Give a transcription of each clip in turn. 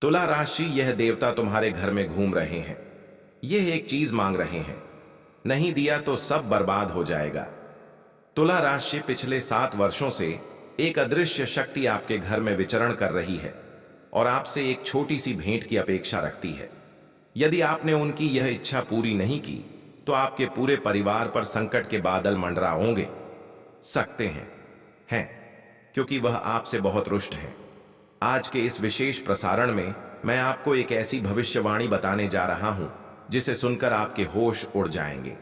तुला राशि, यह देवता तुम्हारे घर में घूम रहे हैं। यह एक चीज मांग रहे हैं, नहीं दिया तो सब बर्बाद हो जाएगा। तुला राशि, पिछले 7 वर्षों से एक अदृश्य शक्ति आपके घर में विचरण कर रही है और आपसे एक छोटी सी भेंट की अपेक्षा रखती है। यदि आपने उनकी यह इच्छा पूरी नहीं की तो आपके पूरे परिवार पर संकट के बादल मंडराओगे सकते हैं, क्योंकि वह आपसे बहुत रुष्ट है। आज के इस विशेष प्रसारण में मैं आपको एक ऐसी भविष्यवाणी बताने जा रहा हूं जिसे सुनकर आपके होश उड़ जाएंगे।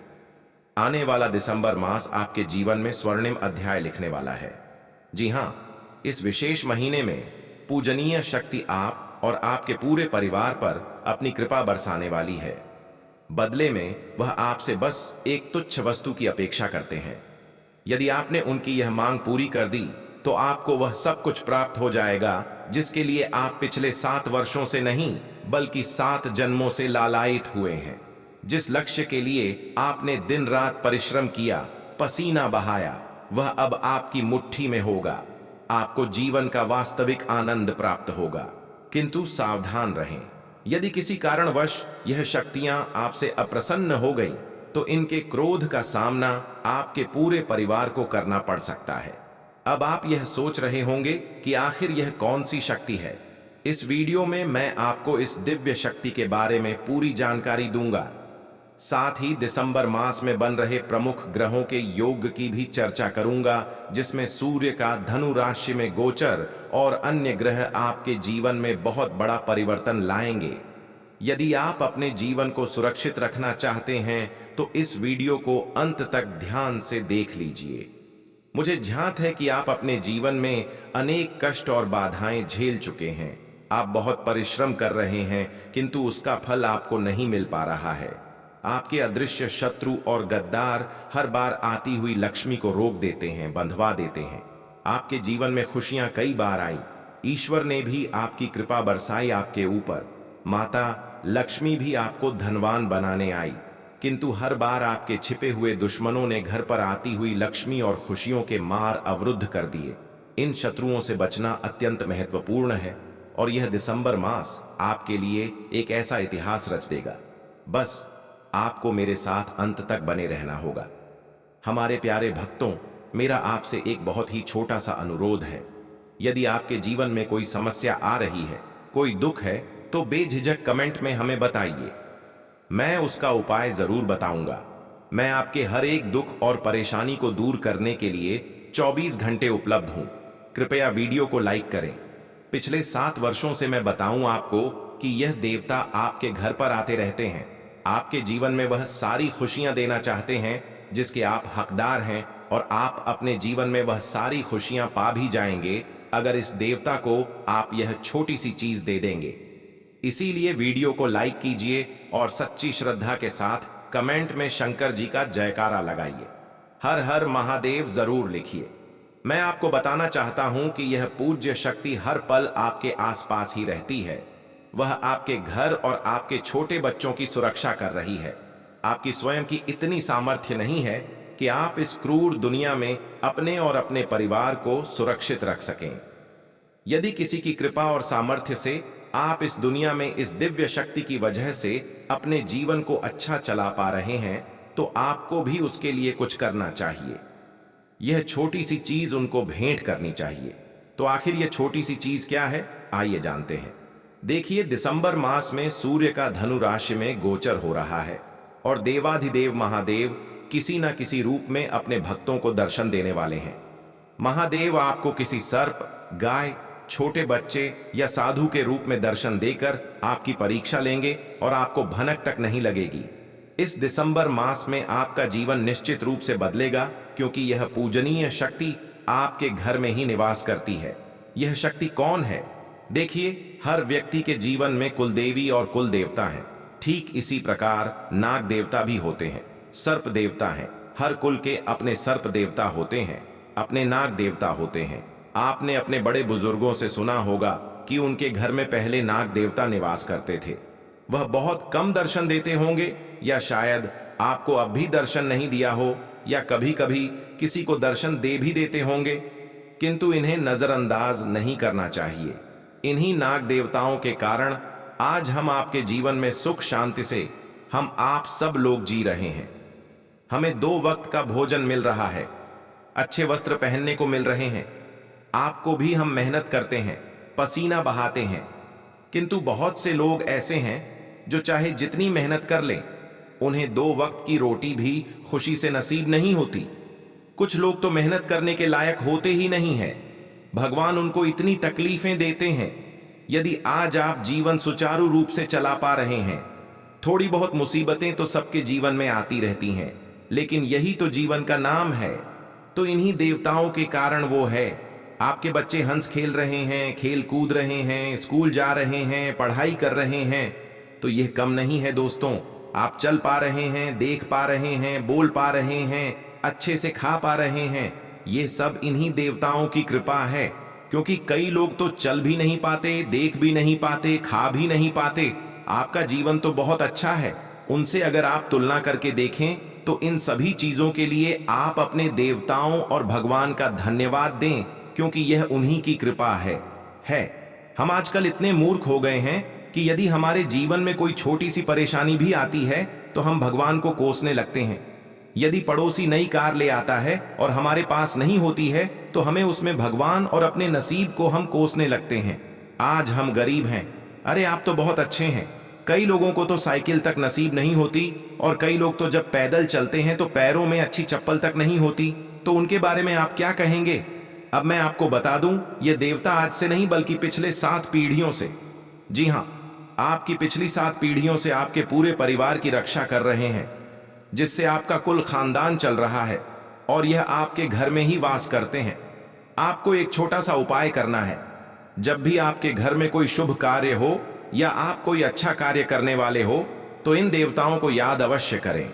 आने वाला दिसंबर मास आपके जीवन में स्वर्णिम अध्याय लिखने वाला है। जी हां, इस विशेष महीने में पूजनीय शक्ति आप और आपके पूरे परिवार पर अपनी कृपा बरसाने वाली है। बदले में वह आपसे बस एक तुच्छ वस्तु की अपेक्षा करते हैं। यदि आपने उनकी यह मांग पूरी कर दी तो आपको वह सब कुछ प्राप्त हो जाएगा जिसके लिए आप पिछले 7 वर्षों से नहीं बल्कि 7 जन्मों से लालायित हुए हैं। जिस लक्ष्य के लिए आपने दिन रात परिश्रम किया, पसीना बहाया, वह अब आपकी मुट्ठी में होगा। आपको जीवन का वास्तविक आनंद प्राप्त होगा। किंतु सावधान रहें, यदि किसी कारणवश यह शक्तियां आपसे अप्रसन्न हो गई तो इनके क्रोध का सामना आपके पूरे परिवार को करना पड़ सकता है। अब आप यह सोच रहे होंगे कि आखिर यह कौन सी शक्ति है। इस वीडियो में मैं आपको इस दिव्य शक्ति के बारे में पूरी जानकारी दूंगा। साथ ही दिसंबर मास में बन रहे प्रमुख ग्रहों के योग की भी चर्चा करूंगा, जिसमें सूर्य का धनु राशि में गोचर और अन्य ग्रह आपके जीवन में बहुत बड़ा परिवर्तन लाएंगे। यदि आप अपने जीवन को सुरक्षित रखना चाहते हैं तो इस वीडियो को अंत तक ध्यान से देख लीजिए। मुझे ध्यात है कि आप अपने जीवन में अनेक कष्ट और बाधाएं झेल चुके हैं। आप बहुत परिश्रम कर रहे हैं किंतु उसका फल आपको नहीं मिल पा रहा है। आपके अदृश्य शत्रु और गद्दार हर बार आती हुई लक्ष्मी को रोक देते हैं, बंधवा देते हैं। आपके जीवन में खुशियां कई बार आई, ईश्वर ने भी आपकी कृपा बरसाई आपके ऊपर। माता लक्ष्मी भी आपको धनवान बनाने आई, किंतु हर बार आपके छिपे हुए दुश्मनों ने घर पर आती हुई लक्ष्मी और खुशियों के मार अवरुद्ध कर दिए। इन शत्रुओं से बचना अत्यंत महत्वपूर्ण है और यह दिसंबर मास आपके लिए एक ऐसा इतिहास रच देगा। बस आपको मेरे साथ अंत तक बने रहना होगा। हमारे प्यारे भक्तों, मेरा आपसे एक बहुत ही छोटा सा अनुरोध है। यदि आपके जीवन में कोई समस्या आ रही है, कोई दुख है, तो बेझिझक कमेंट में हमें बताइए। मैं उसका उपाय जरूर बताऊंगा। मैं आपके हर एक दुख और परेशानी को दूर करने के लिए 24 घंटे उपलब्ध हूं। कृपया वीडियो को लाइक करें। पिछले 7 वर्षों से मैं बताऊं आपको कि यह देवता आपके घर पर आते रहते हैं। आपके जीवन में वह सारी खुशियां देना चाहते हैं जिसके आप हकदार हैं, और आप अपने जीवन में वह सारी खुशियां पा भी जाएंगे अगर इस देवता को आप यह छोटी सी चीज दे देंगे। इसीलिए वीडियो को लाइक कीजिए और सच्ची श्रद्धा के साथ कमेंट में शंकर जी का जयकारा लगाइए। हर हर महादेव जरूर लिखिए। मैं आपको बताना चाहता हूं कि यह पूज्य शक्ति हर पल आपके आसपास ही रहती है। वह आपके घर और आपके छोटे बच्चों की सुरक्षा कर रही है। आपकी स्वयं की इतनी सामर्थ्य नहीं है कि आप इस क्रूर दुनिया में अपने और अपने परिवार को सुरक्षित रख सकें। यदि किसी की कृपा और सामर्थ्य से आप इस दुनिया में इस दिव्य शक्ति की वजह से अपने जीवन को अच्छा चला पा रहे हैं, तो आपको भी उसके लिए कुछ करना चाहिए। यह छोटी सी चीज उनको भेंट करनी चाहिए। तो आखिर यह छोटी सी चीज क्या है, आइए जानते हैं। देखिए, दिसंबर मास में सूर्य का धनु राशि में गोचर हो रहा है और देवाधिदेव महादेव किसी न किसी रूप में अपने भक्तों को दर्शन देने वाले हैं। महादेव आपको किसी सर्प, गाय, छोटे बच्चे या साधु के रूप में दर्शन देकर आपकी परीक्षा लेंगे और आपको भनक तक नहीं लगेगी। इस दिसंबर मास में आपका जीवन निश्चित रूप से बदलेगा, क्योंकि यह पूजनीय शक्ति आपके घर में ही निवास करती है। यह शक्ति कौन है? देखिए, हर व्यक्ति के जीवन में कुलदेवी और कुल देवता हैं। ठीक इसी प्रकार नाग देवता भी होते हैं, सर्प देवता हैं। हर कुल के अपने सर्प देवता होते हैं, अपने नाग देवता होते हैं। आपने अपने बड़े बुजुर्गों से सुना होगा कि उनके घर में पहले नाग देवता निवास करते थे। वह बहुत कम दर्शन देते होंगे, या शायद आपको अब भी दर्शन नहीं दिया हो, या कभी कभी किसी को दर्शन दे भी देते होंगे, किंतु इन्हें नजरअंदाज नहीं करना चाहिए। इन्हीं नाग देवताओं के कारण आज हम आपके जीवन में सुख शांति से हम आप सब लोग जी रहे हैं। हमें 2 वक्त का भोजन मिल रहा है, अच्छे वस्त्र पहनने को मिल रहे हैं। आपको भी हम मेहनत करते हैं, पसीना बहाते हैं, किंतु बहुत से लोग ऐसे हैं जो चाहे जितनी मेहनत कर लें, उन्हें 2 वक्त की रोटी भी खुशी से नसीब नहीं होती। कुछ लोग तो मेहनत करने के लायक होते ही नहीं हैं। भगवान उनको इतनी तकलीफें देते हैं। यदि आज आप जीवन सुचारू रूप से चला पा रहे हैं, थोड़ी बहुत मुसीबतें तो सबके जीवन में आती रहती हैं, लेकिन यही तो जीवन का नाम है। तो इन्हीं देवताओं के कारण वो है। आपके बच्चे हंस खेल रहे हैं, खेल कूद रहे हैं, स्कूल जा रहे हैं, पढ़ाई कर रहे हैं, तो यह कम नहीं है दोस्तों। आप चल पा रहे हैं, देख पा रहे हैं, बोल पा रहे हैं, अच्छे से खा पा रहे हैं, ये सब इन्हीं देवताओं की कृपा है। क्योंकि कई लोग तो चल भी नहीं पाते, देख भी नहीं पाते, खा भी नहीं पाते। आपका जीवन तो बहुत अच्छा है। उनसे अगर आप तुलना करके देखें तो इन सभी चीजों के लिए आप अपने देवताओं और भगवान का धन्यवाद दें, क्योंकि यह उन्हीं की कृपा है। हम आजकल इतने मूर्ख हो गए हैं कि यदि हमारे जीवन में कोई छोटी सी परेशानी भी आती है तो हम भगवान को कोसने लगते हैं। यदि पड़ोसी नई कार ले आता है और हमारे पास नहीं होती है तो हमें उसमें भगवान और अपने नसीब को हम कोसने लगते हैं। आज हम गरीब हैं, अरे आप तो बहुत अच्छे हैं। कई लोगों को तो साइकिल तक नसीब नहीं होती, और कई लोग तो जब पैदल चलते हैं तो पैरों में अच्छी चप्पल तक नहीं होती। तो उनके बारे में आप क्या कहेंगे? अब मैं आपको बता दूं, ये देवता आज से नहीं बल्कि पिछले 7 पीढ़ियों से, जी हां, आपकी पिछली 7 पीढ़ियों से आपके पूरे परिवार की रक्षा कर रहे हैं, जिससे आपका कुल खानदान चल रहा है और यह आपके घर में ही वास करते हैं। आपको एक छोटा सा उपाय करना है। जब भी आपके घर में कोई शुभ कार्य हो या आप कोई अच्छा कार्य करने वाले हो तो इन देवताओं को याद अवश्य करें।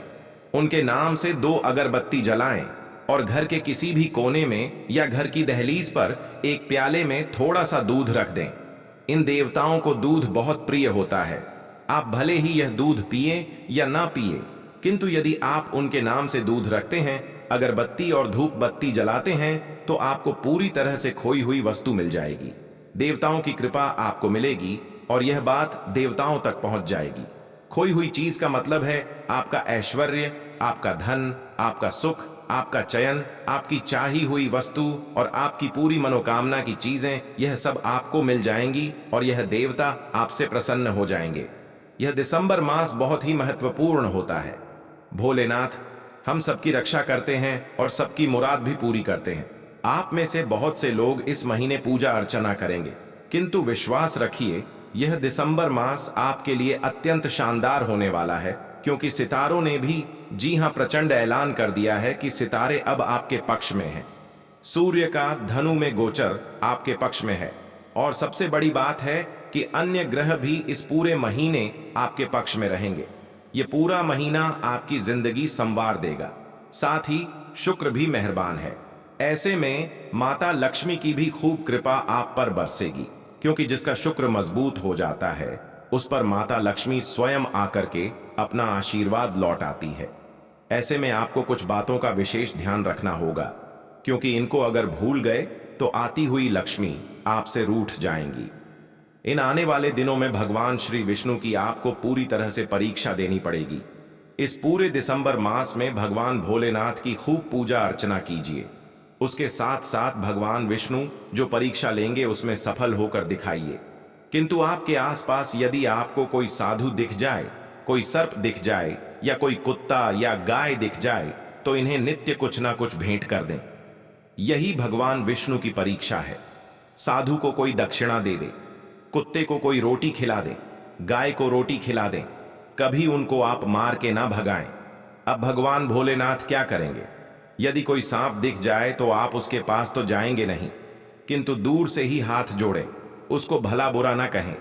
उनके नाम से 2 अगरबत्ती जलाएं और घर के किसी भी कोने में या घर की दहलीज पर एक प्याले में थोड़ा सा दूध रख दें। इन देवताओं को दूध बहुत प्रिय होता है। आप भले ही यह दूध पिए या ना पिए, किंतु यदि आप उनके नाम से दूध रखते हैं, अगरबत्ती और धूप बत्ती जलाते हैं, तो आपको पूरी तरह से खोई हुई वस्तु मिल जाएगी। देवताओं की कृपा आपको मिलेगी और यह बात देवताओं तक पहुंच जाएगी। खोई हुई चीज का मतलब है आपका ऐश्वर्य, आपका धन, आपका सुख, आपका चयन, आपकी चाही हुई वस्तु और आपकी पूरी मनोकामना की चीजें, यह सब आपको मिल जाएंगी और यह देवता आपसे प्रसन्न हो जाएंगे। यह दिसंबर मास बहुत ही महत्वपूर्ण होता है। भोलेनाथ हम सबकी रक्षा करते हैं और सबकी मुराद भी पूरी करते हैं। आप में से बहुत से लोग इस महीने पूजा अर्चना करेंगे, किंतु विश्वास रखिए, यह दिसंबर मास आपके लिए अत्यंत शानदार होने वाला है, क्योंकि सितारों ने भी, जी हां, प्रचंड ऐलान कर दिया है कि सितारे अब आपके पक्ष में हैं। सूर्य का धनु में गोचर आपके पक्ष में है, और सबसे बड़ी बात है कि अन्य ग्रह भी इस पूरे महीने आपके पक्ष में रहेंगे। ये पूरा महीना आपकी जिंदगी संवार देगा। साथ ही शुक्र भी मेहरबान है। ऐसे में माता लक्ष्मी की भी खूब कृपा आप पर बरसेगी, क्योंकि जिसका शुक्र मजबूत हो जाता है उस पर माता लक्ष्मी स्वयं आकर के अपना आशीर्वाद लौटाती है। ऐसे में आपको कुछ बातों का विशेष ध्यान रखना होगा, क्योंकि इनको अगर भूल गए तो आती हुई लक्ष्मी आपसे रूठ जाएंगी। इन आने वाले दिनों में भगवान श्री विष्णु की आपको पूरी तरह से परीक्षा देनी पड़ेगी। इस पूरे दिसंबर मास में भगवान भोलेनाथ की खूब पूजा अर्चना कीजिए। उसके साथ साथ भगवान विष्णु जो परीक्षा लेंगे उसमें सफल होकर दिखाइए। किंतु आपके आसपास यदि आपको कोई साधु दिख जाए, कोई सर्प दिख जाए या कोई कुत्ता या गाय दिख जाए, तो इन्हें नित्य कुछ ना कुछ भेंट कर दें। यही भगवान विष्णु की परीक्षा है। साधु को कोई दक्षिणा दे दे, कुत्ते को कोई रोटी खिला दे, गाय को रोटी खिला दें। कभी उनको आप मार के ना भगाएं। अब भगवान भोलेनाथ क्या करेंगे? यदि कोई सांप दिख जाए तो आप उसके पास तो जाएंगे नहीं, किंतु दूर से ही हाथ जोड़ें, उसको भला बुरा ना कहें।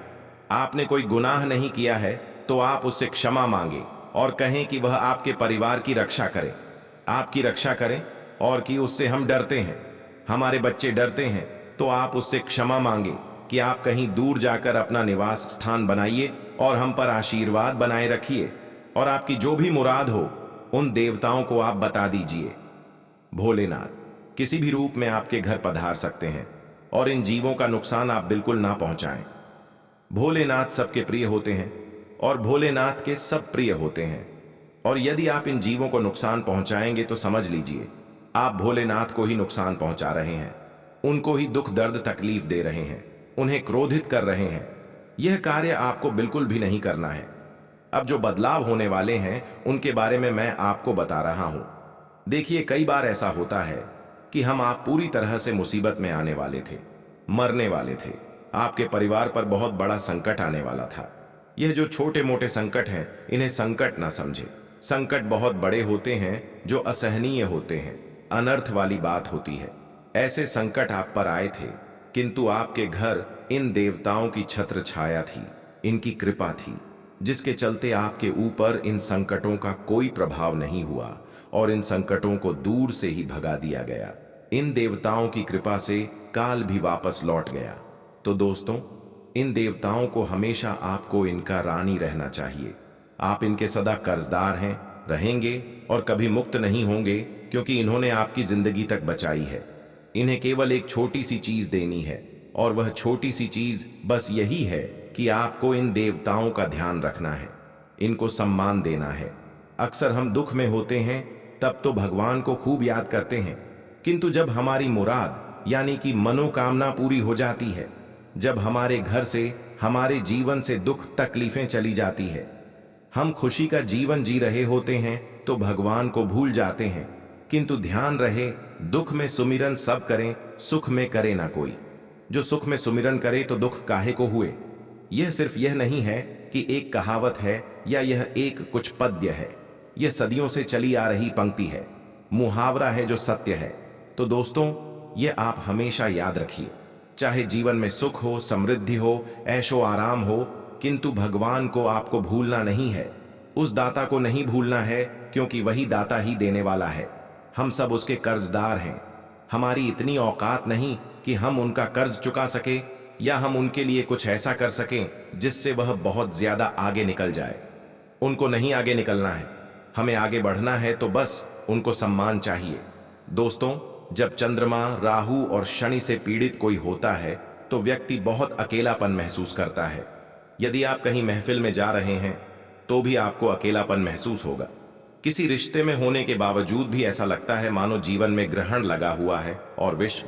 आपने कोई गुनाह नहीं किया है तो आप उससे क्षमा मांगे और कहें कि वह आपके परिवार की रक्षा करे, आपकी रक्षा करें, और कि उससे हम डरते हैं, हमारे बच्चे डरते हैं, तो आप उससे क्षमा मांगे कि आप कहीं दूर जाकर अपना निवास स्थान बनाइए और हम पर आशीर्वाद बनाए रखिए, और आपकी जो भी मुराद हो उन देवताओं को आप बता दीजिए। भोलेनाथ किसी भी रूप में आपके घर पधार सकते हैं और इन जीवों का नुकसान आप बिल्कुल ना पहुंचाएं। भोलेनाथ सबके प्रिय होते हैं और भोलेनाथ के सब प्रिय होते हैं, और यदि आप इन जीवों को नुकसान पहुंचाएंगे तो समझ लीजिए आप भोलेनाथ को ही नुकसान पहुंचा रहे हैं, उनको ही दुख दर्द तकलीफ दे रहे हैं, उन्हें क्रोधित कर रहे हैं। यह कार्य आपको बिल्कुल भी नहीं करना है। अब जो बदलाव होने वाले हैं उनके बारे में मैं आपको बता रहा हूं। देखिए, कई बार ऐसा होता है कि आप पूरी तरह से मुसीबत में आने वाले थे, मरने वाले थे, आपके परिवार पर बहुत बड़ा संकट आने वाला था। यह जो छोटे मोटे संकट हैं इन्हें संकट ना समझे। संकट बहुत बड़े होते हैं जो असहनीय होते हैं, अनर्थ वाली बात होती है। ऐसे संकट आप पर आए थे, किंतु आपके घर इन देवताओं की छत्र छाया थी, इनकी कृपा थी, जिसके चलते आपके ऊपर इन संकटों का कोई प्रभाव नहीं हुआ और इन संकटों को दूर से ही भगा दिया गया। इन देवताओं की कृपा से काल भी वापस लौट गया। तो दोस्तों, इन देवताओं को हमेशा आपको इनका रानी रहना चाहिए। आप इनके सदा कर्जदार हैं, रहेंगे और कभी मुक्त नहीं होंगे, क्योंकि इन्होंने आपकी जिंदगी तक बचाई है। इन्हें केवल एक छोटी सी चीज देनी है, और वह छोटी सी चीज बस यही है कि आपको इन देवताओं का ध्यान रखना है, इनको सम्मान देना है। अक्सर हम दुख में होते हैं तब तो भगवान को खूब याद करते हैं, किंतु जब हमारी मुराद यानी कि मनोकामना पूरी हो जाती है, जब हमारे घर से, हमारे जीवन से दुख तकलीफें चली जाती है, हम खुशी का जीवन जी रहे होते हैं तो भगवान को भूल जाते हैं। किंतु ध्यान रहे, दुख में सुमिरन सब करें, सुख में करे ना कोई। जो सुख में सुमिरन करे तो दुख काहे को हुए। यह सिर्फ यह नहीं है कि एक कहावत है या यह एक कुछ पद्य है, यह सदियों से चली आ रही पंक्ति है, मुहावरा है जो सत्य है। तो दोस्तों, यह आप हमेशा याद रखिए। चाहे जीवन में सुख हो, समृद्धि हो, ऐशो आराम हो, किंतु भगवान को आपको भूलना नहीं है। उस दाता को नहीं भूलना है, क्योंकि वही दाता ही देने वाला है। हम सब उसके कर्जदार हैं। हमारी इतनी औकात नहीं कि हम उनका कर्ज चुका सके या हम उनके लिए कुछ ऐसा कर सकें जिससे वह बहुत ज्यादा आगे निकल जाए। उनको नहीं आगे निकलना है, हमें आगे बढ़ना है, तो बस उनको सम्मान चाहिए। दोस्तों, जब चंद्रमा, राहु और शनि से पीड़ित कोई होता है तो व्यक्ति बहुत अकेलापन महसूस करता है। यदि आप कहीं महफिल में जा रहे हैं तो भी आपको अकेलापन महसूस होगा। किसी रिश्ते में होने के बावजूद भी ऐसा लगता है मानो जीवन में ग्रहण लगा हुआ है और विष